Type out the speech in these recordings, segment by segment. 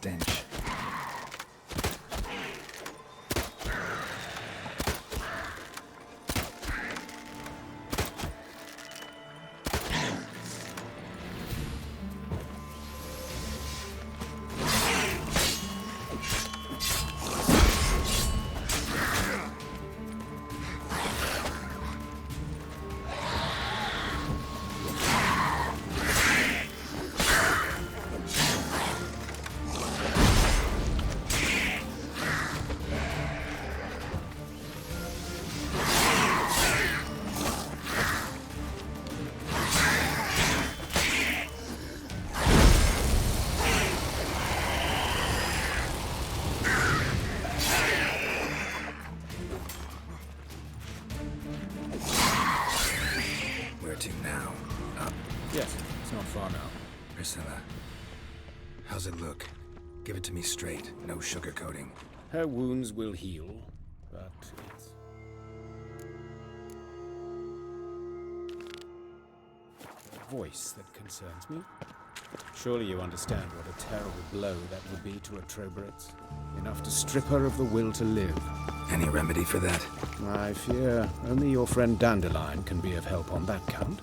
stench. How's it look? Give it to me straight, no sugarcoating. Her wounds will heal, but it's... the voice that concerns me. Surely you understand what a terrible blow that would be to a Trobritz. Enough to strip her of the will to live. Any remedy for that? I fear only your friend Dandelion can be of help on that count.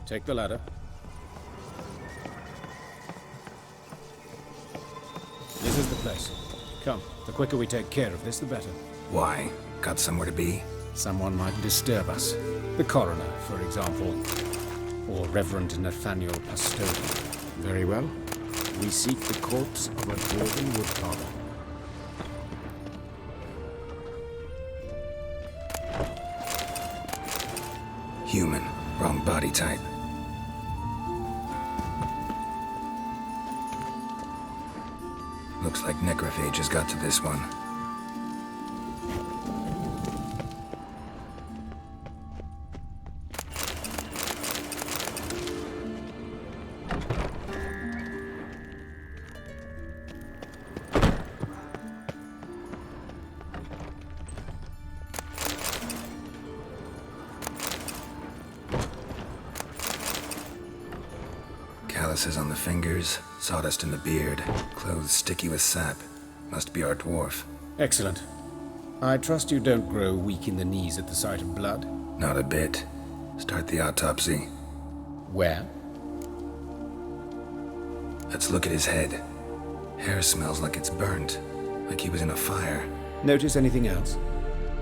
Take the ladder. This is the place. Come, the quicker we take care of this, the better. Why? Got somewhere to be? Someone might disturb us. The coroner, for example. Or Reverend Nathaniel Pastodi. Very well. We seek the corpse of a dwarven woodcarver. Human. Wrong body type. Looks like necrophages got to this one. Calluses on the fingers, sawdust in the beard, clothes sticky with sap. Must be our dwarf. Excellent. I trust you don't grow weak in the knees at the sight of blood? Not a bit. Start the autopsy. Where? Let's look at his head. Hair smells like it's burnt, like he was in a fire. Notice anything else?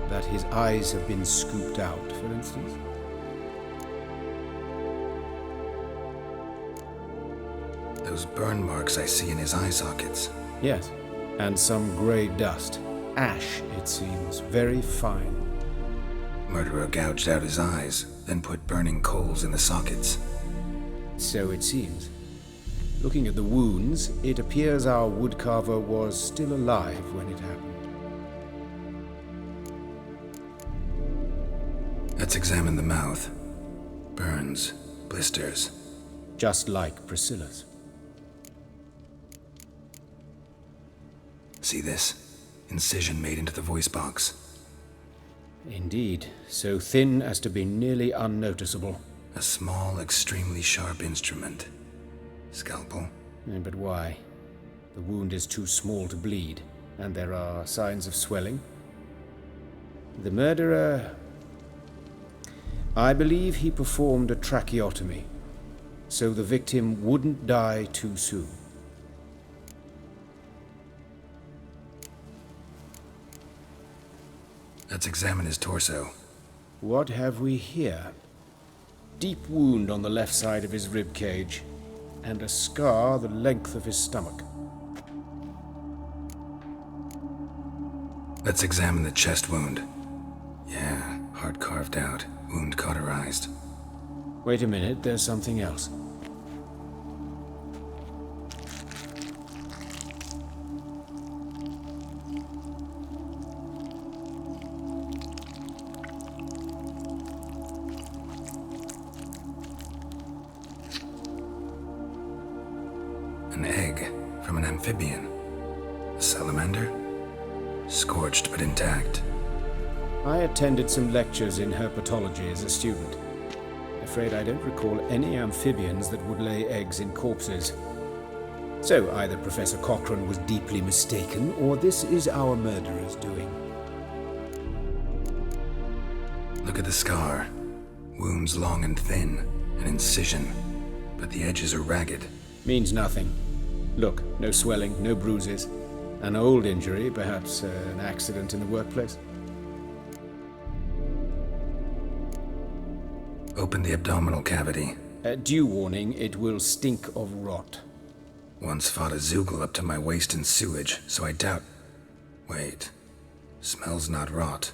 That his eyes have been scooped out, for instance? Those burn marks I see in his eye sockets. Yes, and some grey dust. Ash, it seems, very fine. Murderer gouged out his eyes, then put burning coals in the sockets. So it seems. Looking at the wounds, it appears our woodcarver was still alive when it happened. Let's examine the mouth. Burns, blisters. Just like Priscilla's. See this? Incision made into the voice box. Indeed, so thin as to be nearly unnoticeable. A small, extremely sharp instrument. Scalpel. But why? The wound is too small to bleed, and there are signs of swelling. The murderer... I believe he performed a tracheotomy, so the victim wouldn't die too soon. Let's examine his torso. What have we here? Deep wound on the left side of his rib cage, and a scar the length of his stomach. Let's examine the chest wound. Yeah, heart carved out, wound cauterized. Wait a minute, there's something else. An egg from an amphibian. A salamander? Scorched but intact. I attended some lectures in herpetology as a student. Afraid I don't recall any amphibians that would lay eggs in corpses. So either Professor Cochrane was deeply mistaken, or this is our murderer's doing. Look at the scar. Wounds long and thin, an incision, but the edges are ragged. Means nothing. Look, no swelling, no bruises. An old injury, perhaps an accident in the workplace. Open the abdominal cavity. Due warning, it will stink of rot. Once fought a Zoogle up to my waist in sewage, so I doubt... Wait. Smells not rot.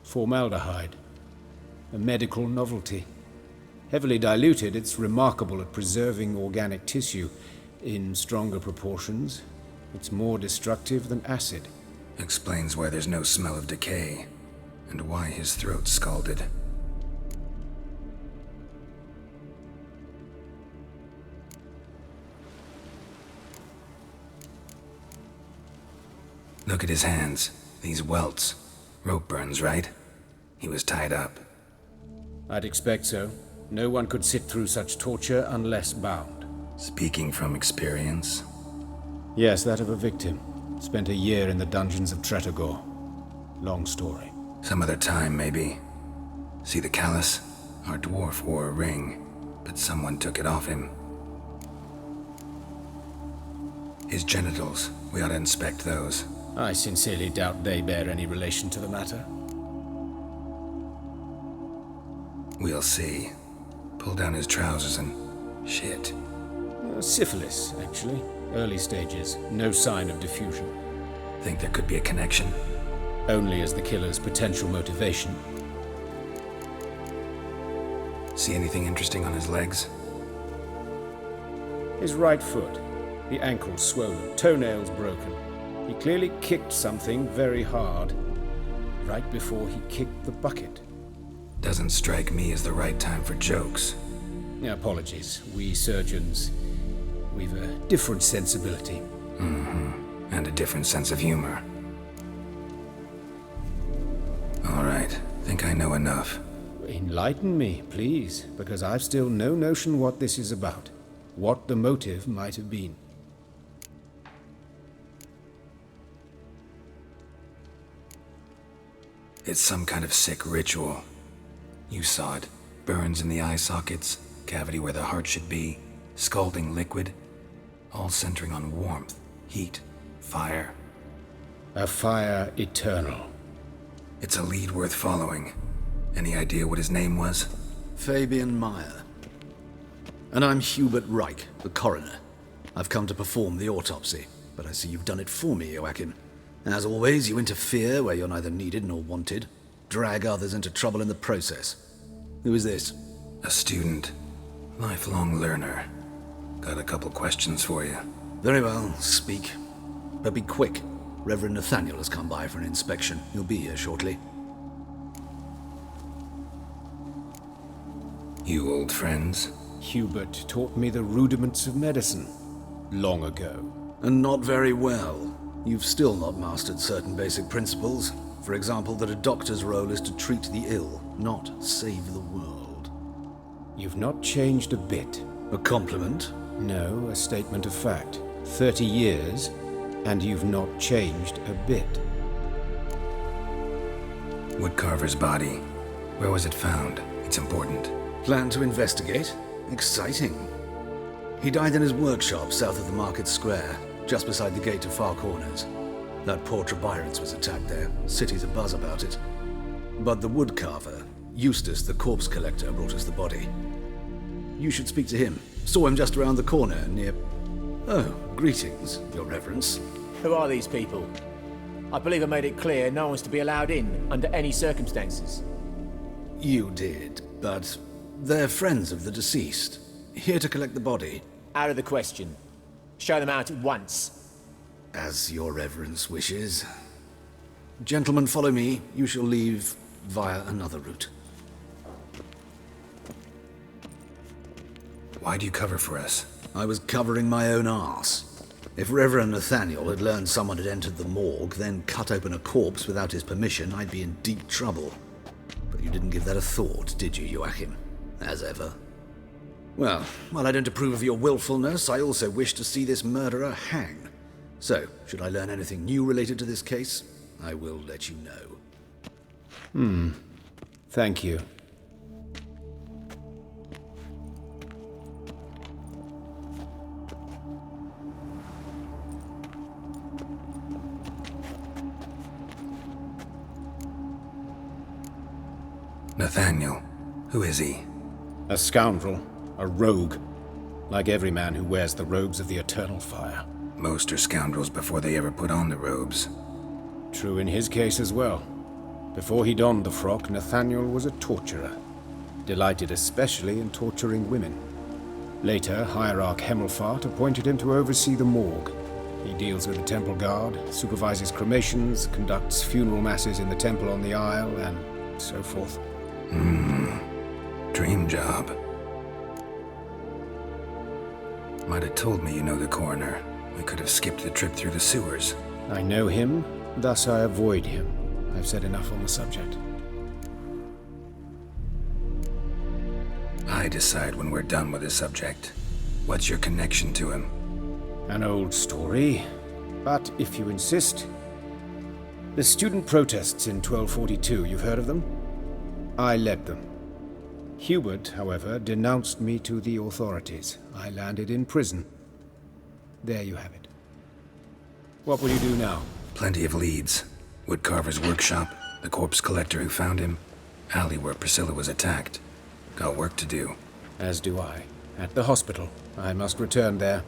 Formaldehyde. A medical novelty. Heavily diluted, it's remarkable at preserving organic tissue. In stronger proportions, it's more destructive than acid. Explains why there's no smell of decay, and why his throat's scalded. Look at his hands. These welts. Rope burns, right? He was tied up. I'd expect so. No one could sit through such torture unless bound. Speaking from experience. Yes, that of a victim. Spent a year in the dungeons of Tretogor. Long story. Some other time, maybe. See the callus? Our dwarf wore a ring, but someone took it off him. His genitals, we ought to inspect those. I sincerely doubt they bear any relation to the matter. We'll see. Pull down his trousers and... shit. Syphilis, actually. Early stages. No sign of diffusion. Think there could be a connection? Only as the killer's potential motivation. See anything interesting on his legs? His right foot. The ankle swollen. Toenails broken. He clearly kicked something very hard. Right before he kicked the bucket. Doesn't strike me as the right time for jokes. Apologies. We surgeons, we've a different sensibility. Mm-hmm. And a different sense of humor. All right. Think I know enough. Enlighten me, please, because I've still no notion what this is about. What the motive might have been. It's some kind of sick ritual. You saw it. Burns in the eye sockets, cavity where the heart should be, scalding liquid. all centering on warmth, heat, fire. A fire eternal. It's a lead worth following. Any idea what his name was? Fabian Meyer. And I'm Hubert Reich, the coroner. I've come to perform the autopsy, but I see you've done it for me, Joachim. As always, you interfere where you're neither needed nor wanted. Drag others into trouble in the process. Who is this? A student. Lifelong learner. Got a couple questions for you. Very well, speak. But be quick. Reverend Nathaniel has come by for an inspection. He'll be here shortly. You old friends? Hubert taught me the rudiments of medicine long ago. And not very well. You've still not mastered certain basic principles. For example, that a doctor's role is to treat the ill, not save the world. You've not changed a bit. A compliment? No, a statement of fact. 30 years, and you've not changed a bit. Woodcarver's body. Where was it found? It's important. Plan to investigate? Exciting. He died in his workshop south of the Market Square, just beside the gate to Far Corners. That poor Trebirans was attacked there. City's abuzz about it. But the woodcarver, Eustace the corpse collector, brought us the body. You should speak to him. Saw him just around the corner near... Oh, greetings, Your Reverence. Who are these people? I believe I made it clear no one's to be allowed in under any circumstances. You did, but they're friends of the deceased. Here to collect the body. Out of the question. Show them out at once. As Your Reverence wishes. Gentlemen, follow me. You shall leave via another route. Why do you cover for us? I was covering my own arse. If Reverend Nathaniel had learned someone had entered the morgue, then cut open a corpse without his permission, I'd be in deep trouble. But you didn't give that a thought, did you, Joachim? As ever. Well, while I don't approve of your willfulness, I also wish to see this murderer hang. So, should I learn anything new related to this case, I will let you know. Thank you. Nathaniel. Who is he? A scoundrel. A rogue. Like every man who wears the robes of the eternal fire. Most are scoundrels before they ever put on the robes. True in his case as well. Before he donned the frock, Nathaniel was a torturer. Delighted especially in torturing women. Later, Hierarch Hemmelfart appointed him to oversee the morgue. He deals with the temple guard, supervises cremations, conducts funeral masses in the temple on the Isle, and so forth. Dream job. Might have told me you know the coroner. We could have skipped the trip through the sewers. I know him, thus I avoid him. I've said enough on the subject. I decide when we're done with the subject. What's your connection to him? An old story, but if you insist. The student protests in 1242, you've heard of them? I led them. Hubert, however, denounced me to the authorities. I landed in prison. There you have it. What will you do now? Plenty of leads. Woodcarver's workshop, the corpse collector who found him, alley where Priscilla was attacked. Got work to do. As do I. At the hospital. I must return there.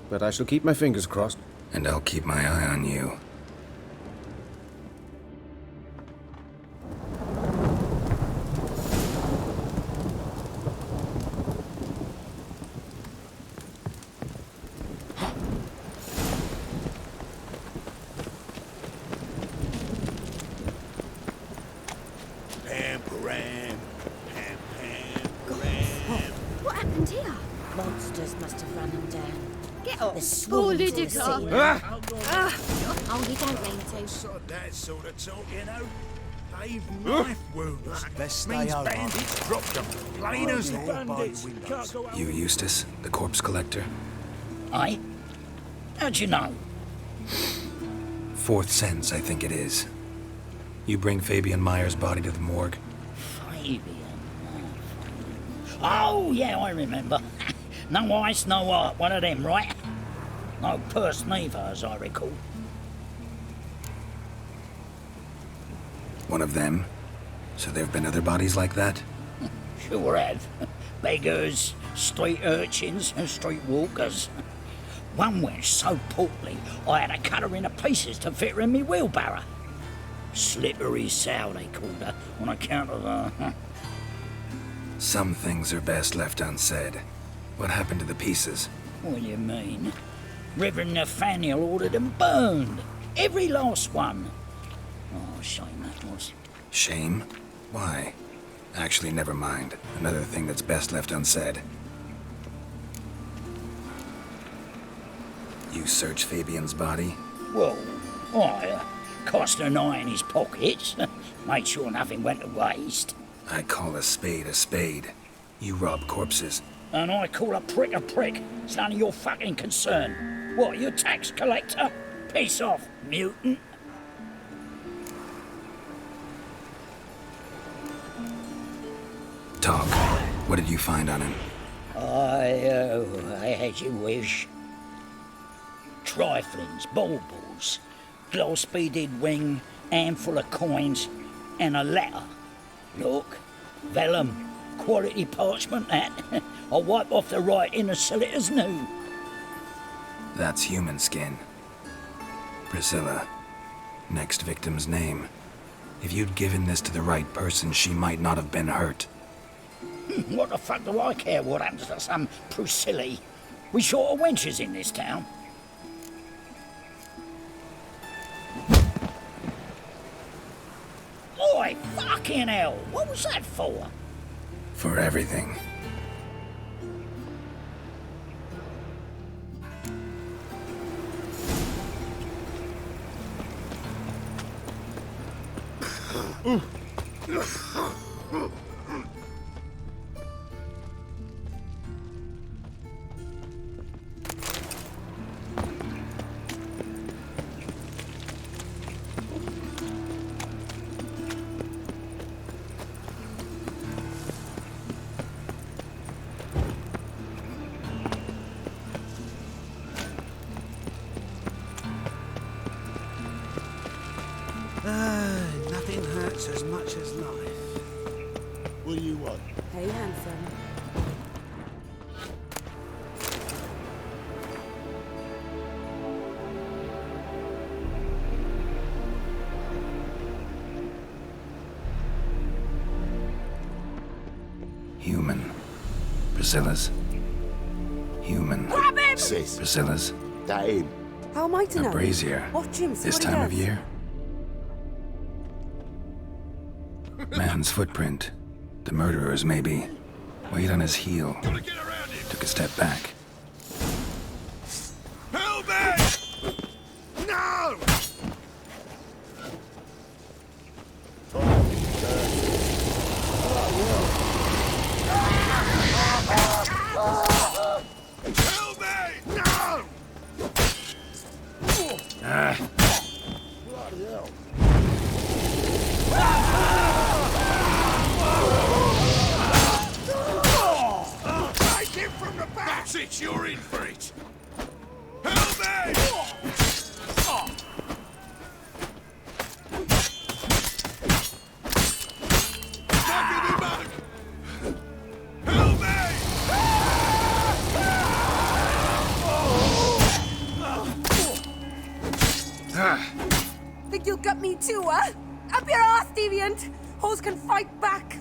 But I shall keep my fingers crossed. And I'll keep my eye on you. What happened here? Monsters must have run them down. Get up. The Oh, swarms all Lydica. seen. Oh, you don't mean to. Sod that sort of talk, you know. They've knife wounds. Best Means stay over. bandits dropped them. Plain as Bandits. You Eustace, the corpse collector? Aye? How'd you know? Fourth sense, I think it is. You bring Fabian Meyer's body to the morgue? Fabian. Oh, yeah, I remember. No ice, no art. One of them, right? No purse neither, as I recall. One of them? So there have been other bodies like that? Sure have. Beggars, street urchins, and street walkers. One went so portly, I had to cut her into pieces to fit her in me wheelbarrow. Slippery sow, they called her, on account of her. Some things are best left unsaid. What happened to the pieces? What do you mean? Reverend Nathaniel ordered them burned. Every last one. Oh, shame that was. Shame? Why? Actually, never mind. Another thing that's best left unsaid. You search Fabian's body? Well, I cast an eye in his pockets. Made sure nothing went to waste. I call a spade a spade. You rob corpses. And I call a prick a prick. It's none of your fucking concern. What, you tax collector? Piss off, mutant. Talk. What did you find on him? I had you wish. Triflings, baubles, glass-beaded ring, handful of coins, and a letter. Look, vellum, quality parchment that. I'll wipe off the writing as sell it as new. That's human skin. Priscilla. Next victim's name. If you'd given this to the right person, she might not have been hurt. What the fuck do I care what happens to some Priscilla? We short of wenches in this town. Oi, fucking hell! What was that for? For everything. Nothing hurts as much as life. What do you want? Hey, handsome. Human. Priscilla's. Human. Grab him! Sis, Priscilla's. that him. How am I to A know? brazier. Watch him, see This what he time of does. year. Man's footprint. The murderer's, maybe. Weight on his heel. Gotta get around him. Took a step back. Help me! No! Help me! No! Bloody hell. Take him from the back! That's it, you're in for it! Help me! Knock him back! Help me! Think you'll gut me too, huh? Up your ass, deviant! Hoes can fight back!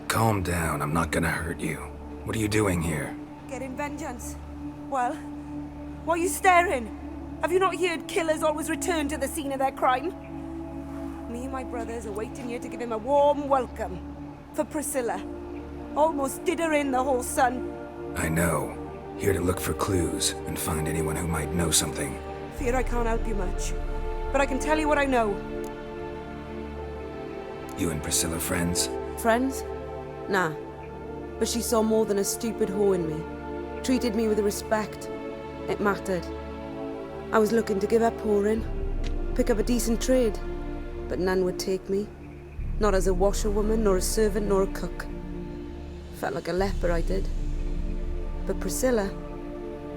Calm down, I'm not gonna hurt you. What are you doing here? Getting vengeance. Well, why are you staring? Have you not heard killers always return to the scene of their crime? Me and my brothers are waiting here to give him a warm welcome. For Priscilla. Almost did her in, the whole son. I know. Here to look for clues and find anyone who might know something. Fear I can't help you much. But I can tell you what I know. You and Priscilla friends? Friends? Nah. But she saw more than a stupid whore in me. Treated me with respect. It mattered. I was looking to give her pouring. Pick up a decent trade. But none would take me. Not as a washerwoman, nor a servant, nor a cook. Felt like a leper, I did. But Priscilla,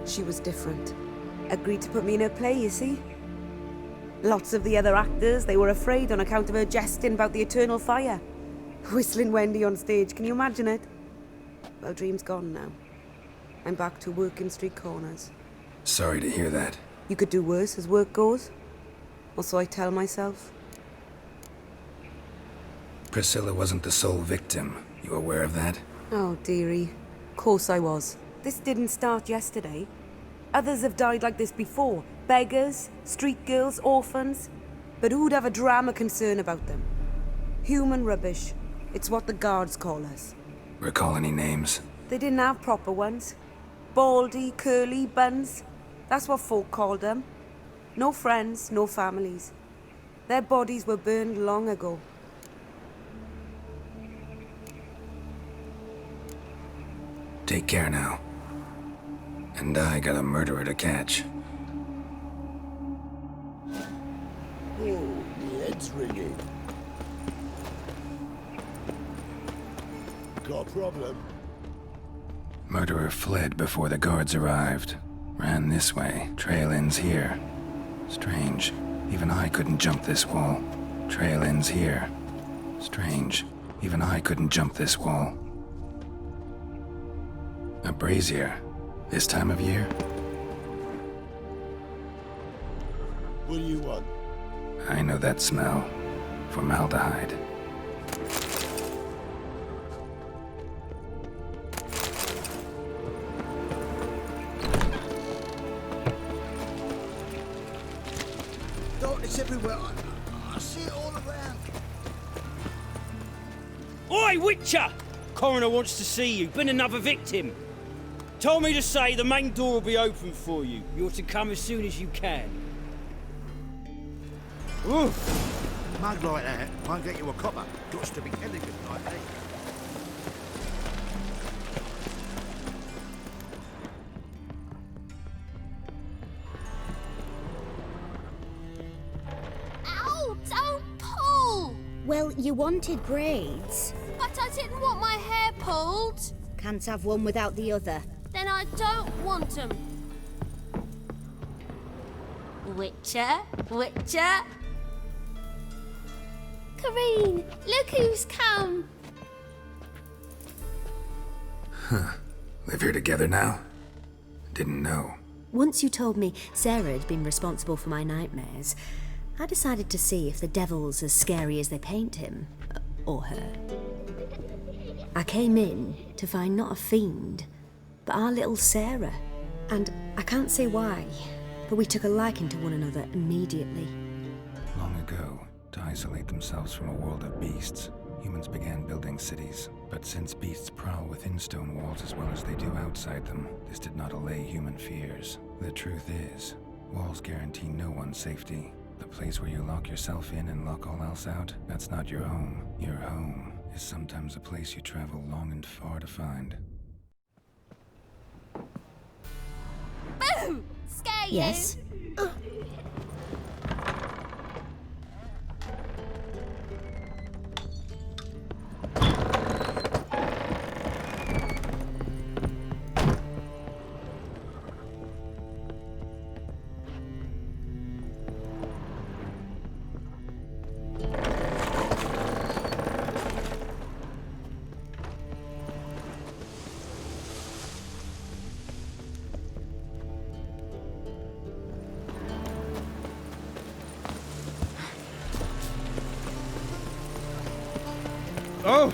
she was different. Agreed to put me in her play, you see. Lots of the other actors, they were afraid on account of her jesting about the eternal fire. Whistling Wendy on stage, can you imagine it? Well, dream's gone now. I'm back to working street corners. Sorry to hear that. You could do worse as work goes. Or so I tell myself. Priscilla wasn't the sole victim. You aware of that? Oh, dearie. Of course I was. This didn't start yesterday. Others have died like this before. Beggars, street girls, orphans. But who'd have a drama concern about them? Human rubbish. It's what the guards call us. Recall any names? They didn't have proper ones. Baldy, curly, buns. That's what folk called them. No friends, no families. Their bodies were burned long ago. Take care now. And I got a murderer to catch. Oh, the head's ringing. Got a problem? Murderer fled before the guards arrived. Ran this way. Trail ends here. Strange. Even I couldn't jump this wall. Trail ends here. Strange. Even I couldn't jump this wall. A brazier. This time of year? What do you want? I know that smell. Formaldehyde. Darkness everywhere. I see it all around. Oi, Witcher! Coroner wants to see you. Been another victim. Told me to say the main door will be open for you. You're to come as soon as you can. Ooh. Mug like that won't get you a copper. Got to be elegant like that. Ow! Don't pull! Well, you wanted braids. But I didn't want my hair pulled. Can't have one without the other. Then I don't want them. Witcher? Witcher? Kareen, look who's come. Live here together now? Didn't know. Once you told me Sarah had been responsible for my nightmares, I decided to see if the devil's as scary as they paint him. Or her. I came in to find not a fiend, but our little Sarah. And I can't say why, but we took a liking to one another immediately. Long ago, to isolate themselves from a world of beasts, humans began building cities. But since beasts prowl within stone walls as well as they do outside them, this did not allay human fears. The truth is, walls guarantee no one's safety. The place where you lock yourself in and lock all else out, that's not your home. Your home is sometimes a place you travel long and far to find. Boo! Scare you? Yes? Oh!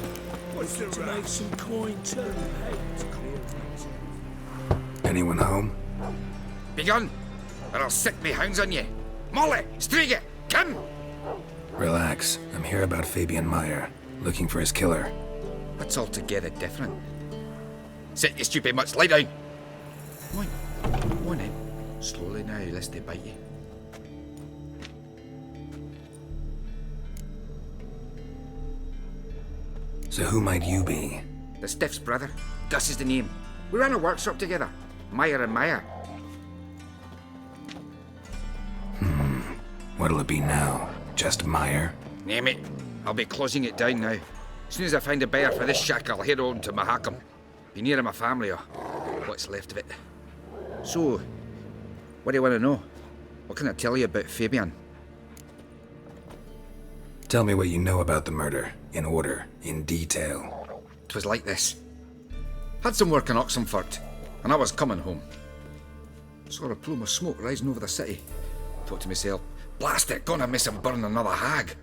What's the to make some coin turn heads clear? Anyone home? Begone, or I'll set me hounds on you. Molly, Striga, come! Relax. I'm here about Fabian Meyer, looking for his killer. That's altogether different. Sit, you stupid mutts, lie down. Come on in. Slowly now, lest they bite you. So who might you be? The Stiff's brother. Gus is the name. We ran a workshop together. Meyer and Meyer. What'll it be now? Just Meyer? Name it. I'll be closing it down now. As soon as I find a buyer for this shack, I'll head on to Mahakam. Be near my family, or what's left of it. So, What do you want to know? What can I tell you about Fabian? Tell me what you know about the murder, in order, in detail. 'Twas like this. Had some work in Oxenford, and I was coming home. Saw a plume of smoke rising over the city. Thought to myself, blast it, gonna miss him burn another hag.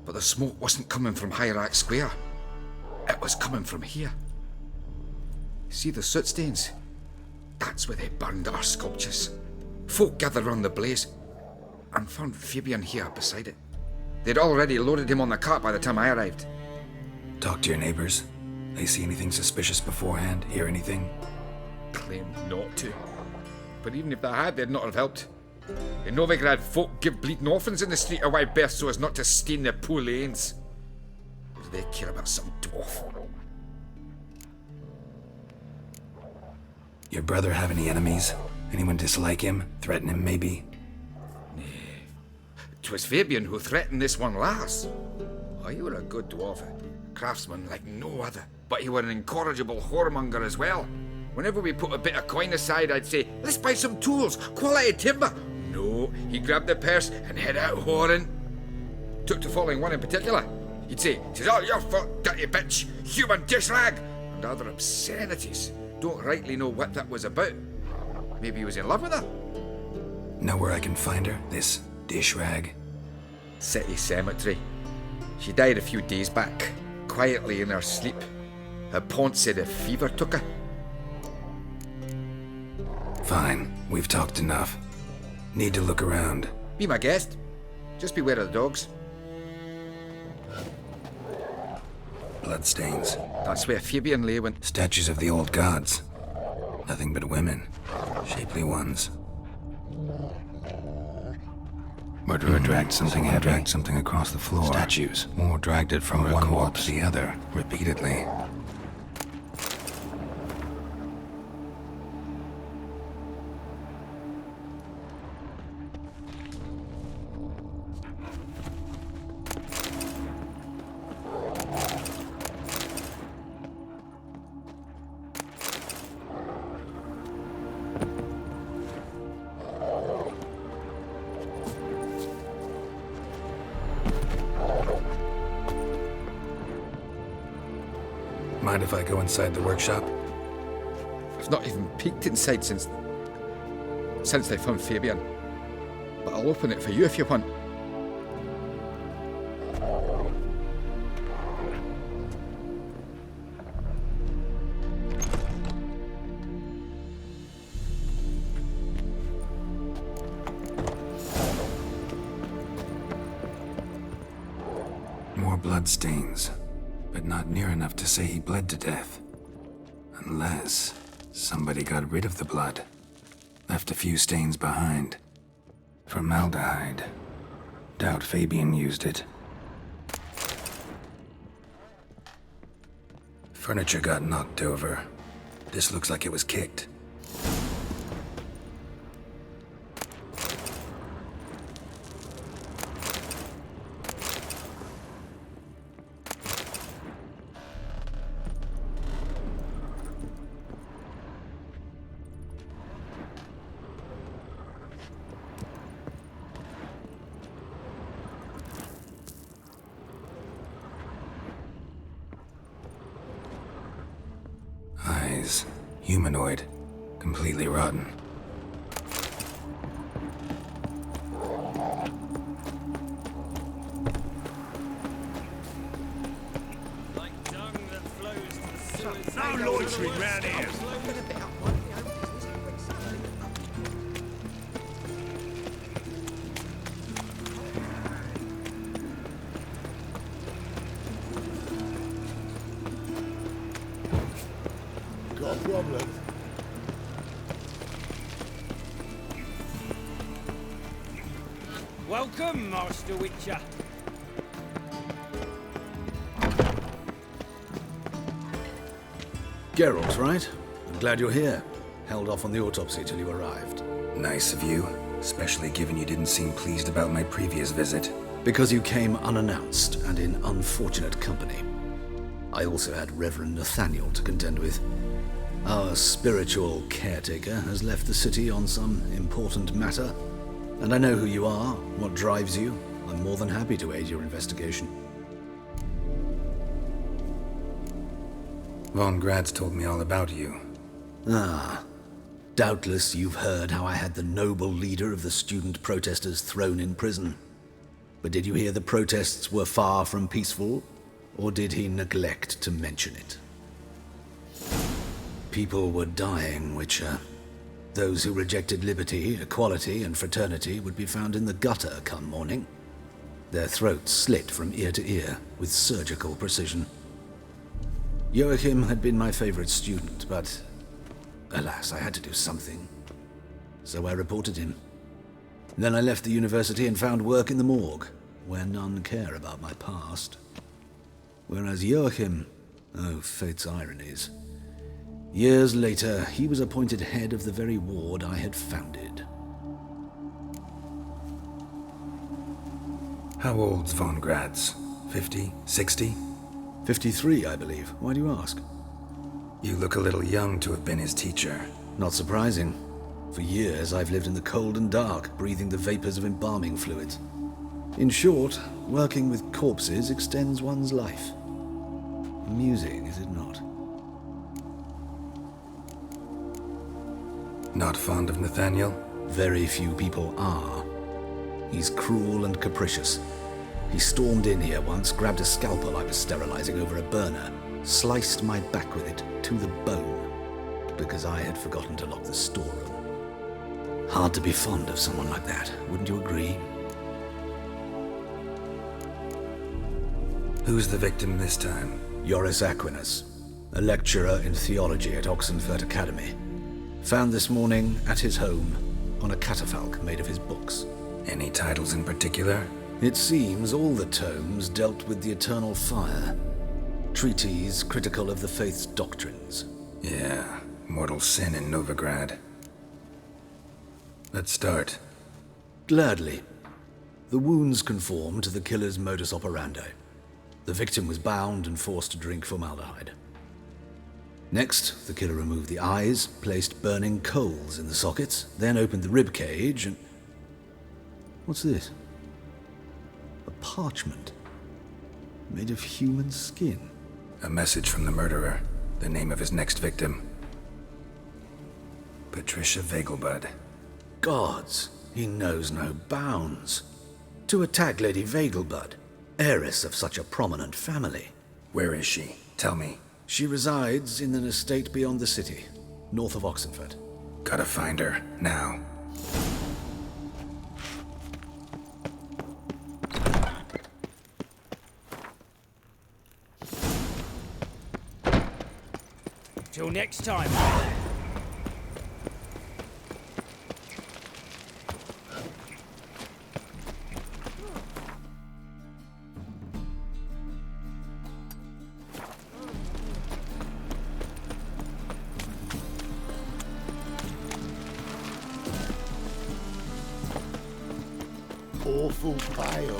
But the smoke wasn't coming from Hierarch Square. It was coming from here. See the soot stains? That's where they burned our sculptures. Folk gathered round the blaze, and found Fabian here beside it. They'd already loaded him on the cart by the time I arrived. Talk to your neighbors. They see anything suspicious beforehand? Hear anything? Claimed not to. But even if they had, they'd not have helped. In Novigrad, folk give bleeding orphans in the street a wide berth so as not to stain their poor lanes. Or do they care about some dwarf? Your brother have any enemies? Anyone dislike him? Threaten him, maybe? 'Twas Fabian who threatened this one last. Oh, he were a good dwarf, craftsman like no other. But he were an incorrigible whoremonger as well. Whenever we put a bit of coin aside, I'd say, let's buy some tools, quality timber. No, he grabbed the purse and head out whoring. Took to following one in particular. He'd say, "'Tis all your fault, dirty bitch, human dish rag," and other obscenities. Don't rightly know what that was about. Maybe he was in love with her? Know where I can find her, this dish rag? City cemetery. She died a few days back, quietly in her sleep. Her pont said a fever took her. Fine, we've talked enough. Need to look around. Be my guest. Just beware of the dogs. Bloodstains. That's where Fabian lay when... Statues of the old gods. Nothing but women. Shapely ones. Murderer dragged something across the floor. Statues. Or dragged it from one wall to the other, repeatedly. Mind if I go inside the workshop? I've not even peeked inside since they found Fabian. But I'll open it for you if you want. More bloodstains. But not near enough to say he bled to death. Unless somebody got rid of the blood. Left a few stains behind. Formaldehyde. Doubt Fabian used it. Furniture got knocked over. This looks like it was kicked. Eyes. Humanoid. Completely rotten. No loitering round here. Got a problem? Welcome, Master Witcher. Geralt, right? I'm glad you're here. Held off on the autopsy till you arrived. Nice of you, especially given you didn't seem pleased about my previous visit. Because you came unannounced and in unfortunate company. I also had Reverend Nathaniel to contend with. Our spiritual caretaker has left the city on some important matter, and I know who you are, what drives you. I'm more than happy to aid your investigation. Von Grad's told me all about you. Ah. Doubtless you've heard how I had the noble leader of the student protesters thrown in prison. But did you hear the protests were far from peaceful, or did he neglect to mention it? People were dying, Witcher. Those who rejected liberty, equality, and fraternity would be found in the gutter come morning. Their throats slit from ear to ear with surgical precision. Joachim had been my favorite student, but alas, I had to do something. So I reported him. Then I left the university and found work in the morgue, where none care about my past. Whereas Joachim, oh, fate's ironies. Years later, he was appointed head of the very ward I had founded. How old's Von Grad's? 50? 60? 53, I believe. Why do you ask? You look a little young to have been his teacher. Not surprising. For years, I've lived in the cold and dark, breathing the vapors of embalming fluids. In short, working with corpses extends one's life. Amusing, is it not? Not fond of Nathaniel? Very few people are. He's cruel and capricious. He stormed in here once, grabbed a scalpel I was sterilizing over a burner, sliced my back with it to the bone, because I had forgotten to lock the storeroom. Hard to be fond of someone like that, wouldn't you agree? Who's the victim this time? Joris Aquinas, a lecturer in theology at Oxenfurt Academy. Found this morning at his home on a catafalque made of his books. Any titles in particular? It seems all the tomes dealt with the eternal fire. Treatises critical of the faith's doctrines. Yeah, mortal sin in Novigrad. Let's start. Gladly. The wounds conform to the killer's modus operandi. The victim was bound and forced to drink formaldehyde. Next, the killer removed the eyes, placed burning coals in the sockets, then opened the rib cage and... What's this? A parchment. Made of human skin. A message from the murderer. The name of his next victim. Patricia Vegelbud. Gods, he knows no bounds. To attack Lady Vegelbud, heiress of such a prominent family. Where is she? Tell me. She resides in an estate beyond the city, north of Oxenfurt. Gotta find her, now. Till next time. Awful pale.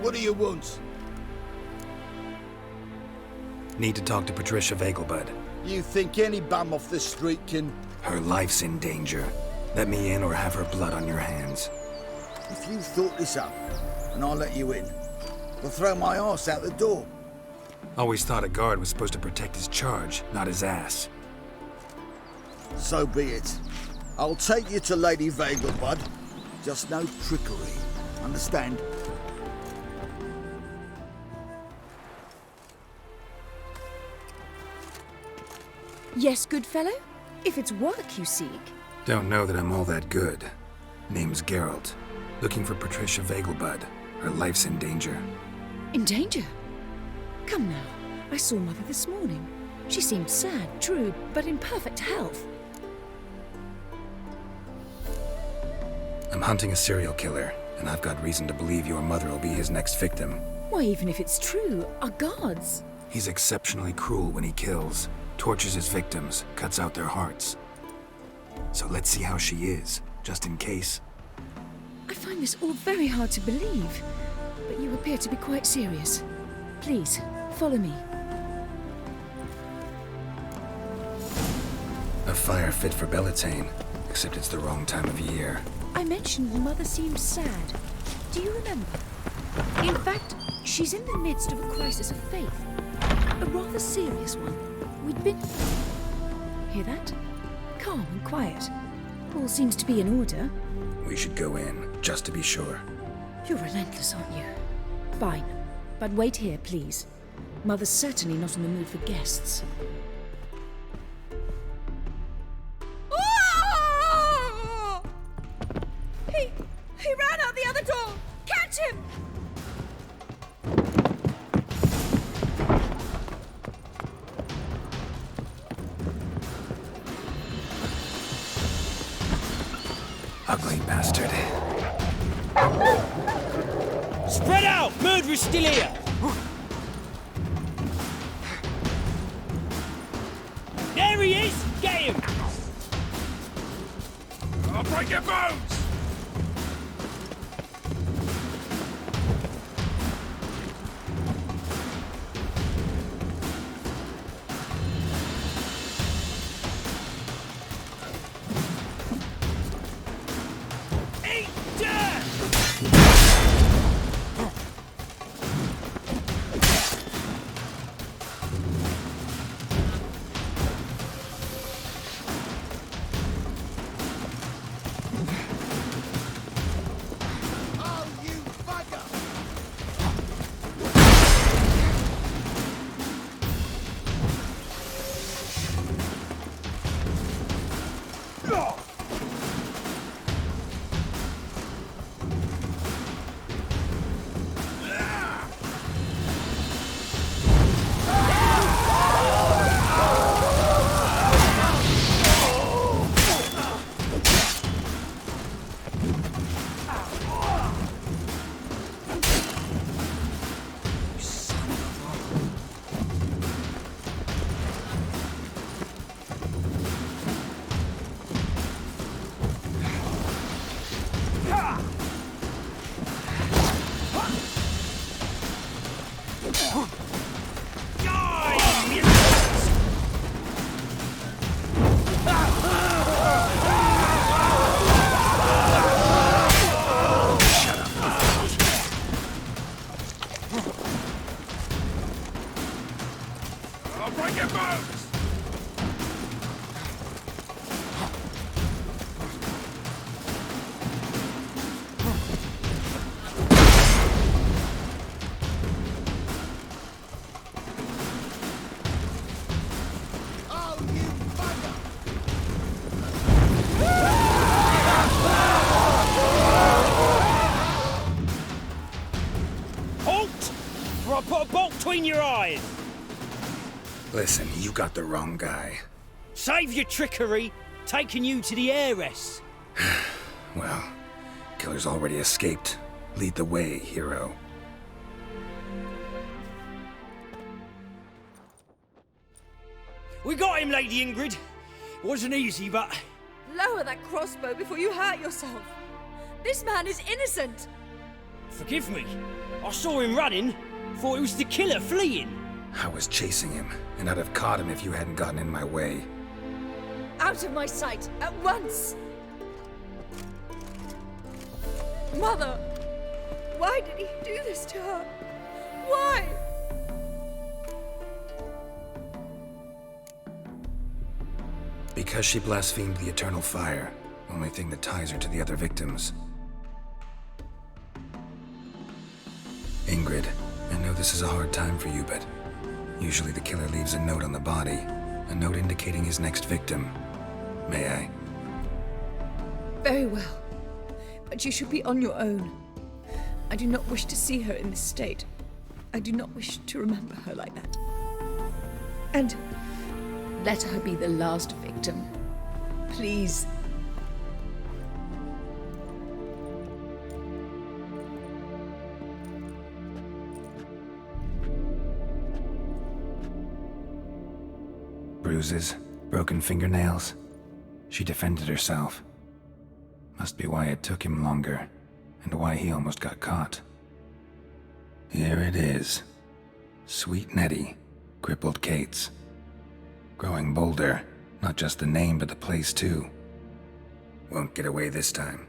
What do you want? Need to talk to Patricia Vegelbud. You think any bum off the street can... Her life's in danger. Let me in or have her blood on your hands. If you thought this up, and I'll let you in, I'll throw my arse out the door. Always thought a guard was supposed to protect his charge, not his ass. So be it. I'll take you to Lady Vegelbud. Just no trickery. Understand? Yes, good fellow? If it's work you seek. Don't know that I'm all that good. Name's Geralt. Looking for Patricia Vegelbud. Her life's in danger. In danger? Come now. I saw Mother this morning. She seemed sad, true, but in perfect health. I'm hunting a serial killer. and I've got reason to believe your mother will be his next victim. Why, even if it's true, our guards. He's exceptionally cruel when he kills, tortures his victims, cuts out their hearts. So let's see how she is, just in case. I find this all very hard to believe, but you appear to be quite serious. Please, follow me. A fire fit for Bellatane, except it's the wrong time of year. I mentioned Mother seemed sad. Do you remember? In fact, she's in the midst of a crisis of faith. A rather serious one. We'd been... Hear that? Calm and quiet. All seems to be in order. We should go in, just to be sure. You're relentless, aren't you? Fine. But wait here, please. Mother's certainly not in the mood for guests. He ran out the other door! Catch him! Ugly bastard. Spread out! Murderer's still here! There he is! Get him! I'll break your bones! Between your eyes! Listen, you got the wrong guy. Save your trickery, taking you to the heiress. Well, killer's already escaped. Lead the way, hero. We got him, Lady Ingrid. Wasn't easy, but... Lower that crossbow before you hurt yourself. This man is innocent. Forgive me. I saw him running. Thought it was the killer fleeing. I was chasing him, and I'd have caught him if you hadn't gotten in my way. Out of my sight, at once! Mother! Why did he do this to her? Why? Because she blasphemed the eternal fire. Only thing that ties her to the other victims. Ingrid, I know this is a hard time for you, but usually the killer leaves a note on the body. A note indicating his next victim. May I? Very well. But you should be on your own. I do not wish to see her in this state. I do not wish to remember her like that. And let her be the last victim. Please. bruises, broken fingernails. She defended herself. Must be why it took him longer, and why he almost got caught. Here it is. Sweet Nettie, crippled Kate's. Growing bolder, not just the name but the place too. Won't get away this time.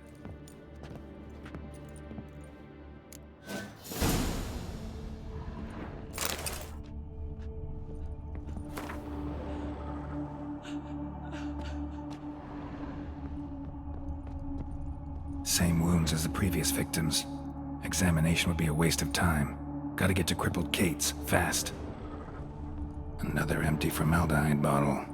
Same wounds as the previous victims. Examination would be a waste of time. Gotta get to crippled Kate's, fast. Another empty formaldehyde bottle.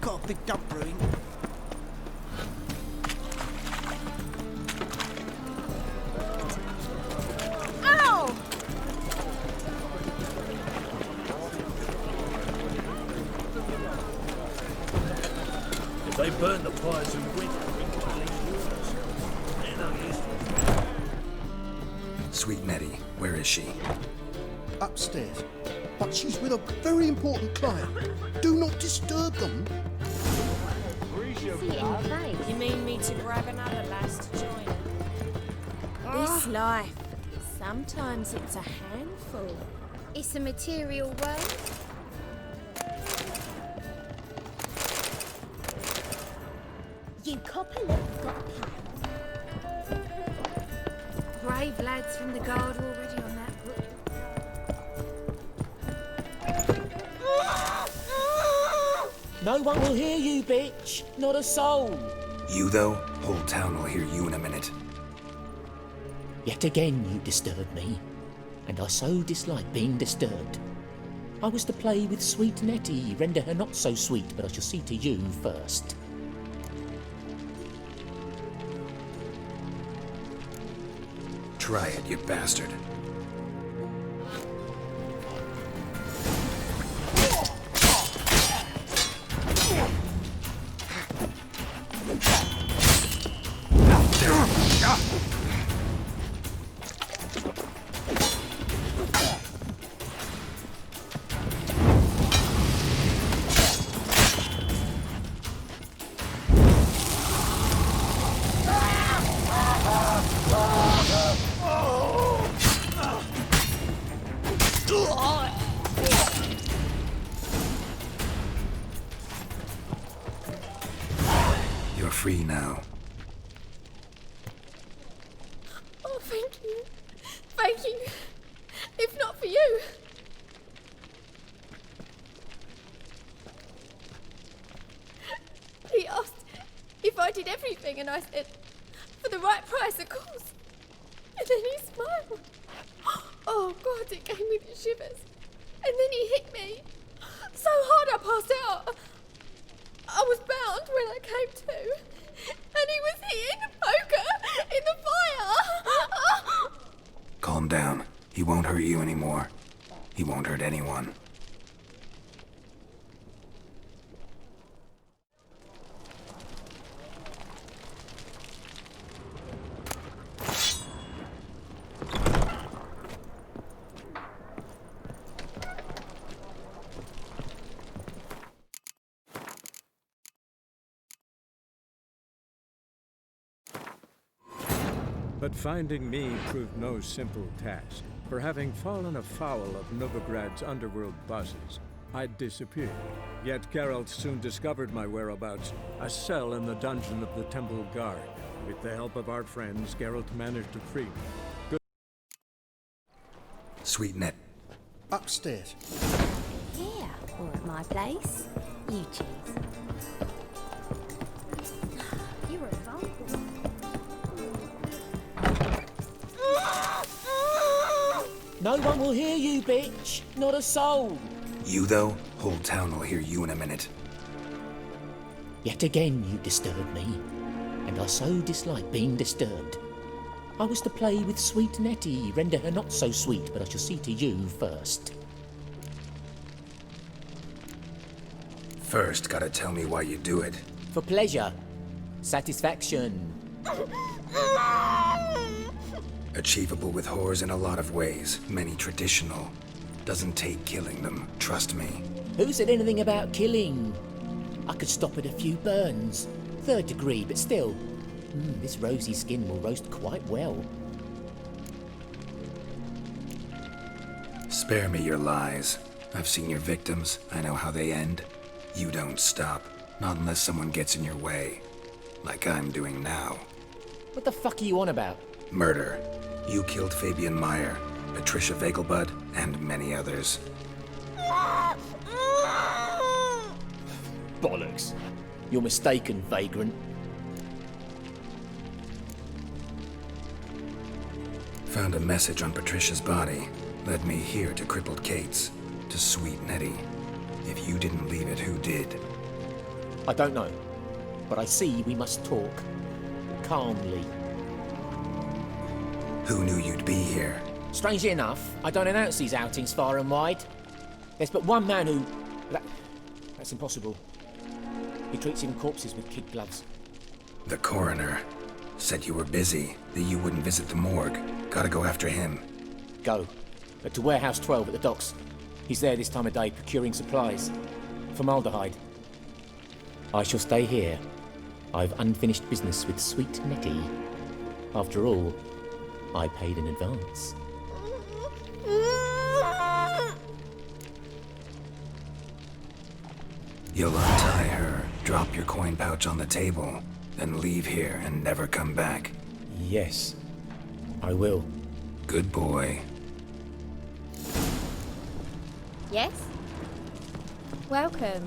Got a big dump brewing. Ow! If they burn the fires in winter, they're no use. Sweet Nettie, where is she? Upstairs. But she's with a very important client. Do not disturb them. You mean me to grab another lass to join her? This life, sometimes it's a handful. It's a material world. You copper left got a plan. Brave lads from the guard already on that book. No one will hear you, bitch. Not a soul. You, though? Whole town will hear you in a minute. Yet again you disturb me, and I so dislike being disturbed. I was to play with sweet Nettie, render her not so sweet, but I shall see to you first. Try it, you bastard. You're free now. Oh, thank you. Thank you. If not for you. He asked if I did everything, and I said, for the right price, of course. And then he smiled. Oh God, it gave me the shivers. And then he hit me. So hard I passed out. I was bound when I came to. And he was hitting the poker in the fire. Calm down. He won't hurt you anymore. He won't hurt anyone. But finding me proved no simple task. For having fallen afoul of Novigrad's underworld bosses, I'd disappeared. Yet Geralt soon discovered my whereabouts, a cell in the dungeon of the Temple Guard. With the help of our friends, Geralt managed to free me. Good. Sweetnet. Upstairs. Here, or at my place. You choose. You're a vulgar. No one will hear you, bitch. Not a soul. You, though? Whole town will hear you in a minute. Yet again you disturb me, and I so dislike being disturbed. I was to play with sweet Nettie, render her not so sweet, but I shall see to you first. First, gotta tell me why you do it. For pleasure. Satisfaction. Achievable with whores in a lot of ways, many traditional. Doesn't take killing them, trust me. Who said anything about killing? I could stop at a few burns. 3rd degree, but still. This rosy skin will roast quite well. Spare me your lies. I've seen your victims, I know how they end. You don't stop, not unless someone gets in your way. Like I'm doing now. What the fuck are you on about? Murder. You killed Fabian Meyer, Patricia Vegelbud, and many others. Bollocks. You're mistaken, vagrant. Found a message on Patricia's body. Led me here to crippled Kate's, to sweet Nettie. If you didn't leave it, who did? I don't know, but I see we must talk. Calmly. Who knew you'd be here? Strangely enough, I don't announce these outings far and wide. There's but one man who... That's impossible. He treats even corpses with kid gloves. The coroner. Said you were busy, that you wouldn't visit the morgue. Gotta go after him. Go. But to Warehouse 12 at the docks. He's there this time of day procuring supplies. Formaldehyde. I shall stay here. I've unfinished business with sweet Nettie. After all, I paid in advance. You'll untie her, drop your coin pouch on the table, then leave here and never come back. Yes, I will. Good boy. Yes? Welcome.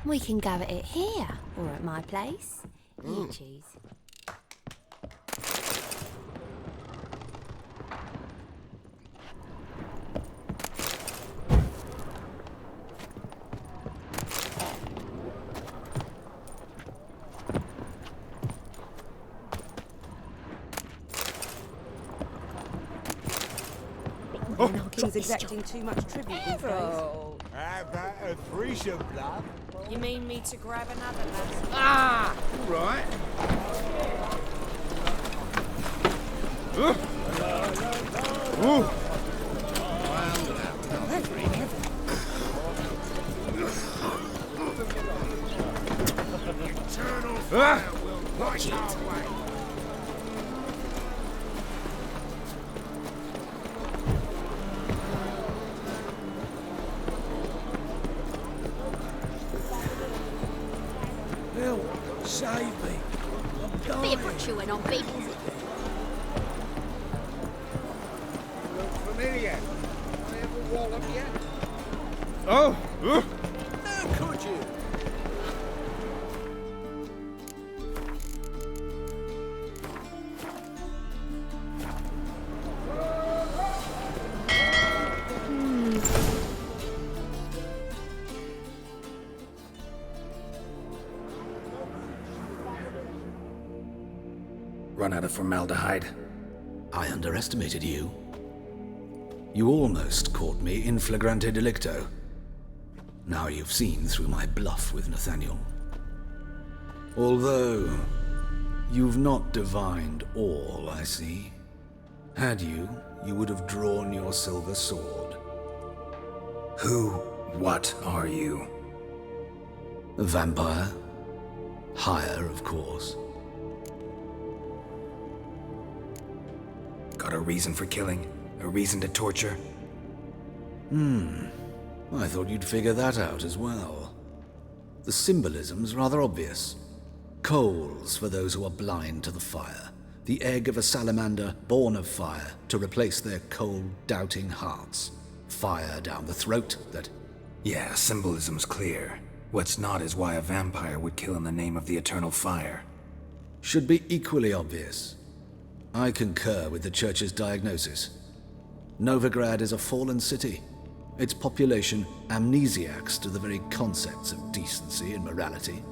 We can go at it here, or at my place. You choose. King's exacting too much tribute these days. How about a threesome, love? You mean me to grab another lass? Ah! Right. Watch it. Help! Save me! I'm dying! Bit of chewing on big. Look familiar. I ever wallop yet? Oh! How could you? Run out of formaldehyde. I underestimated you. You almost caught me in flagrante delicto. Now you've seen through my bluff with Nathaniel. Although, you've not divined all, I see. Had you, you would have drawn your silver sword. What are you? A vampire. Higher, of course. Got a reason for killing? A reason to torture? I thought you'd figure that out as well. The symbolism's rather obvious. Coals for those who are blind to the fire. The egg of a salamander born of fire to replace their cold, doubting hearts. Fire down the throat that... Yeah, symbolism's clear. What's not is why a vampire would kill in the name of the eternal fire. should be equally obvious. I concur with the Church's diagnosis. Novigrad is a fallen city. Its population amnesiacs to the very concepts of decency and morality.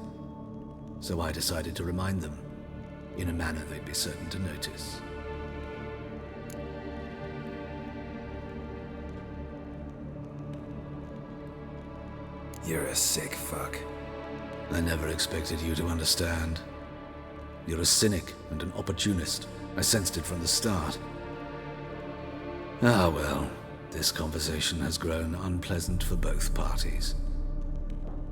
So I decided to remind them, in a manner they'd be certain to notice. You're a sick fuck. I never expected you to understand. You're a cynic and an opportunist. I sensed it from the start. Ah well, this conversation has grown unpleasant for both parties.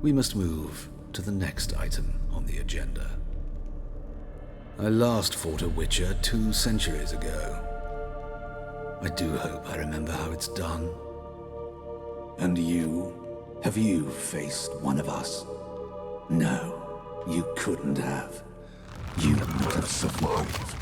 We must move to the next item on the agenda. I last fought a Witcher 2 centuries ago. I do hope I remember how it's done. And you? Have you faced one of us? No, you couldn't have. You would have survived.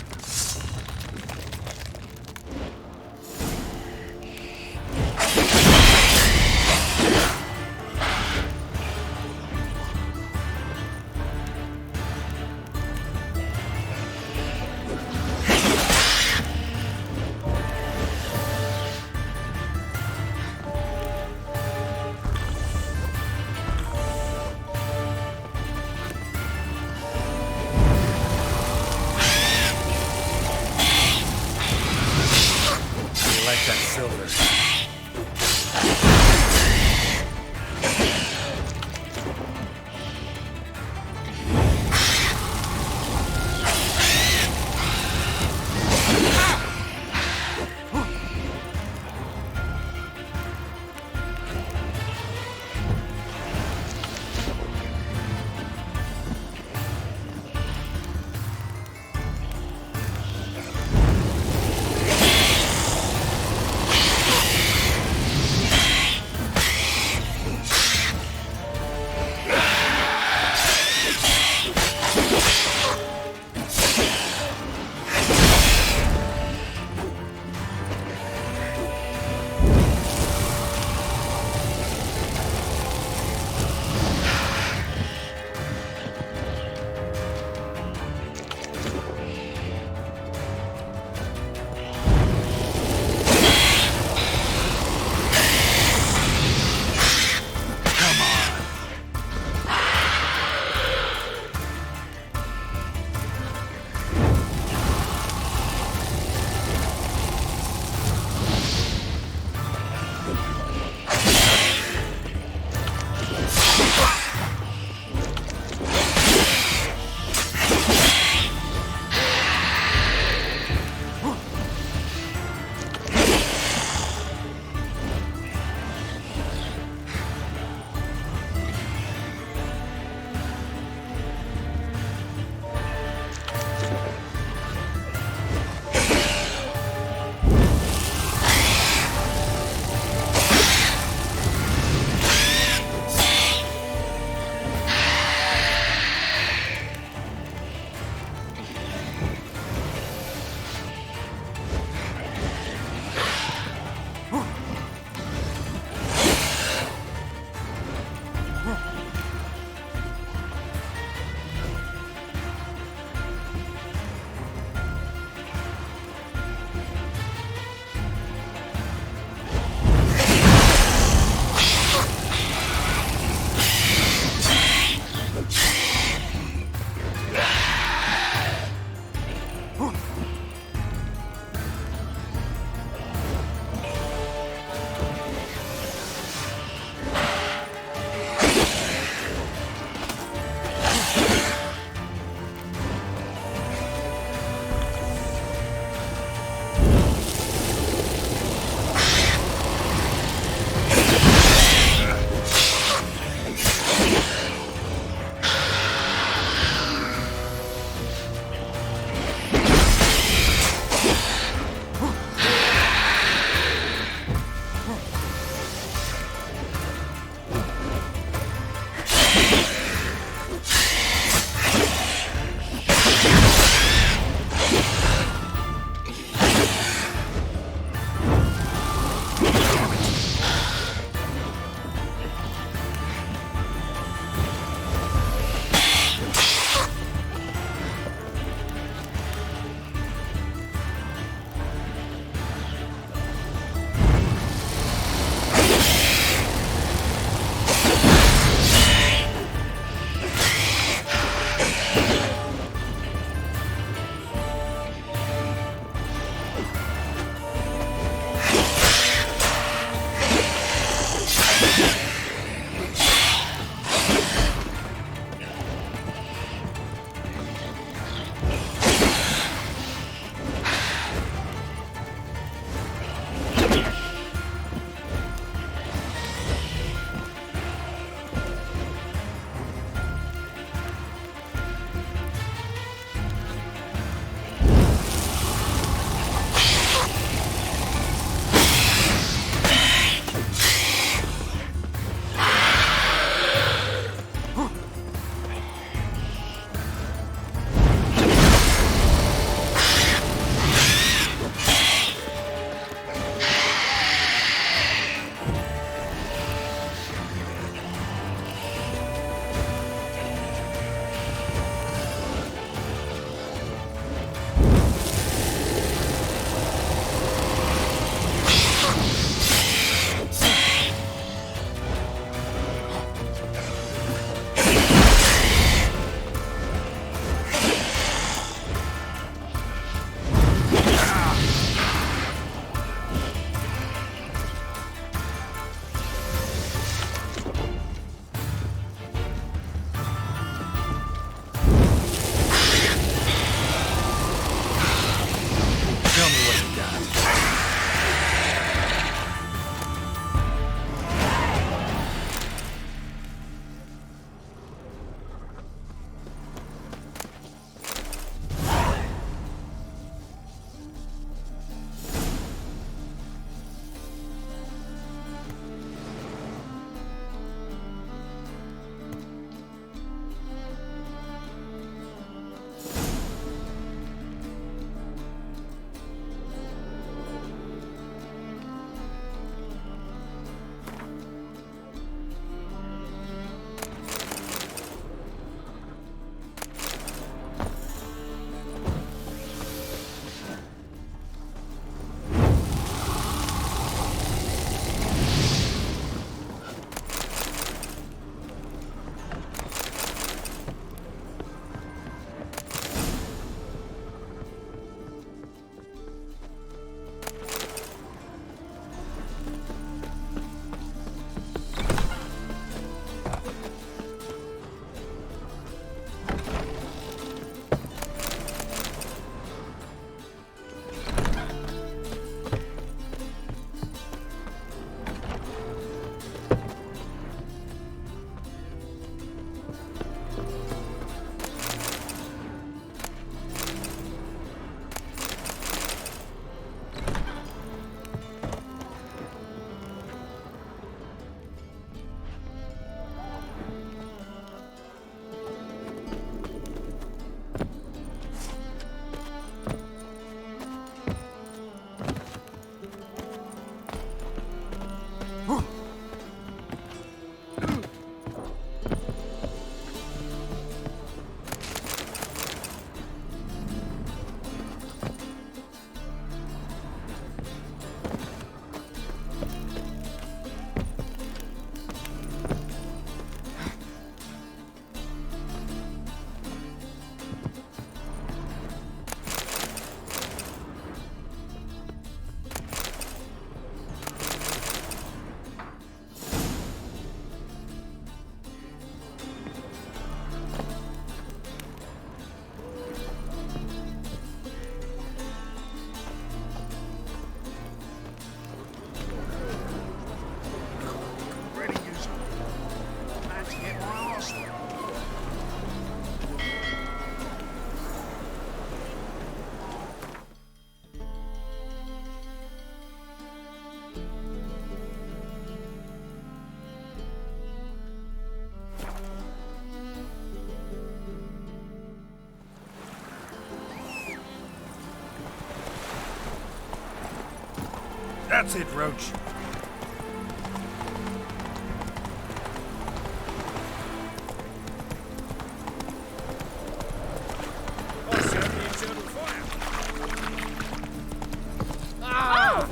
That's it, Roach.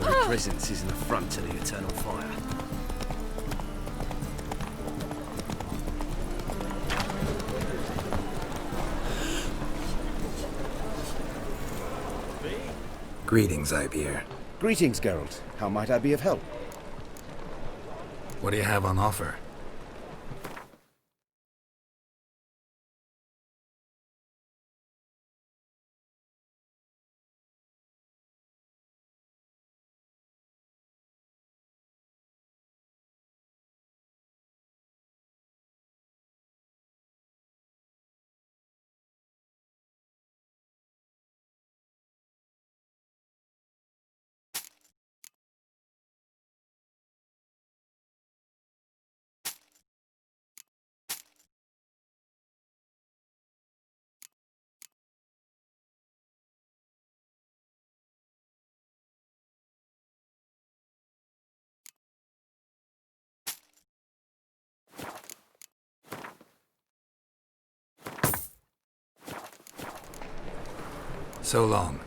Your presence is an affront to the eternal fire. Greetings, Ibeer. Greetings, Geralt. How might I be of help? What do you have on offer? So long.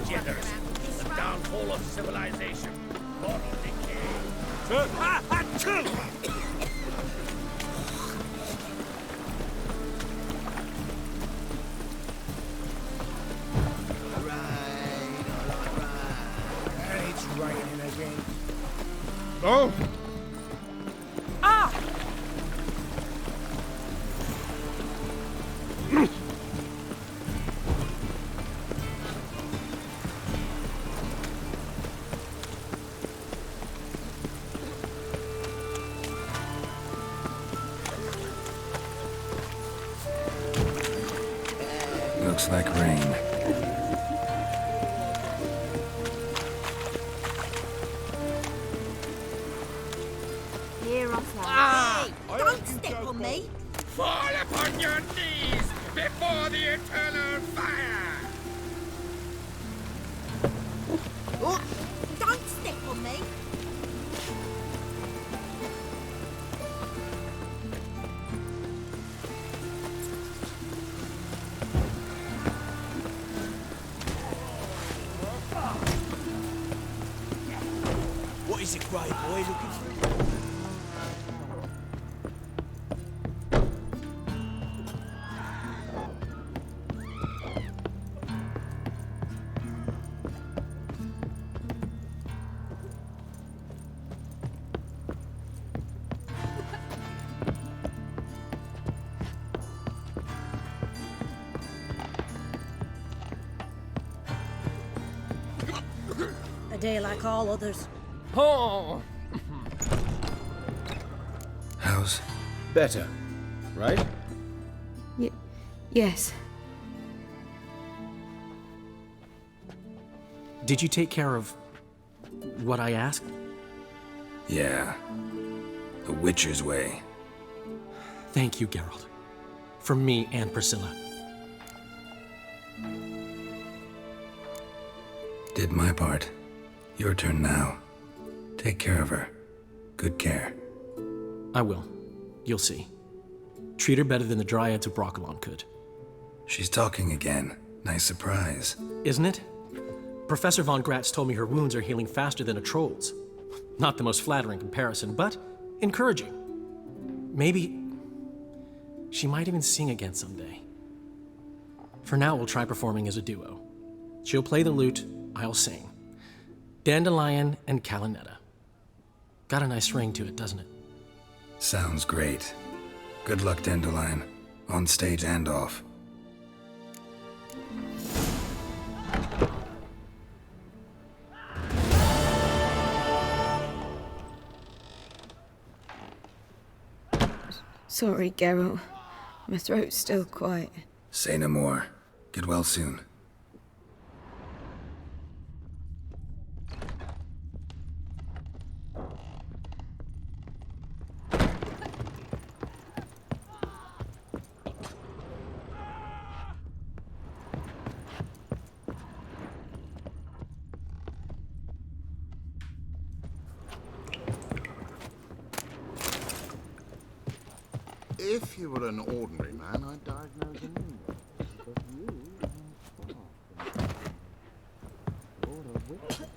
Jitters. The downfall of civilization. Moral decay. It's raining again. Oh! Ah! Looks like rain. Here I fly. Ah! Don't step on me! Fall upon your knees before the eternal fire! Oh, don't step on me! What is it, Grey Boy, looking for? A day like all others. Oh! How's? Better, right? Yes. Did you take care of what I asked? Yeah. The Witcher's way. Thank you, Geralt. From me and Priscilla. Did my part. Your turn now. Take care of her. Good care. I will. You'll see. Treat her better than the Dryads of Broccolon could. She's talking again. Nice surprise. Isn't it? Professor von Gratz told me her wounds are healing faster than a troll's. Not the most flattering comparison, but encouraging. Maybe she might even sing again someday. For now, we'll try performing as a duo. She'll play the lute, I'll sing. Dandelion and Calinetta. Got a nice ring to it, doesn't it? Sounds great. Good luck, Dandelion. On stage and off. Sorry, Geralt. My throat's still quite... Say no more. Get well soon. If you were an ordinary man, I'd diagnose an illness. But you are far from that. You're a witch.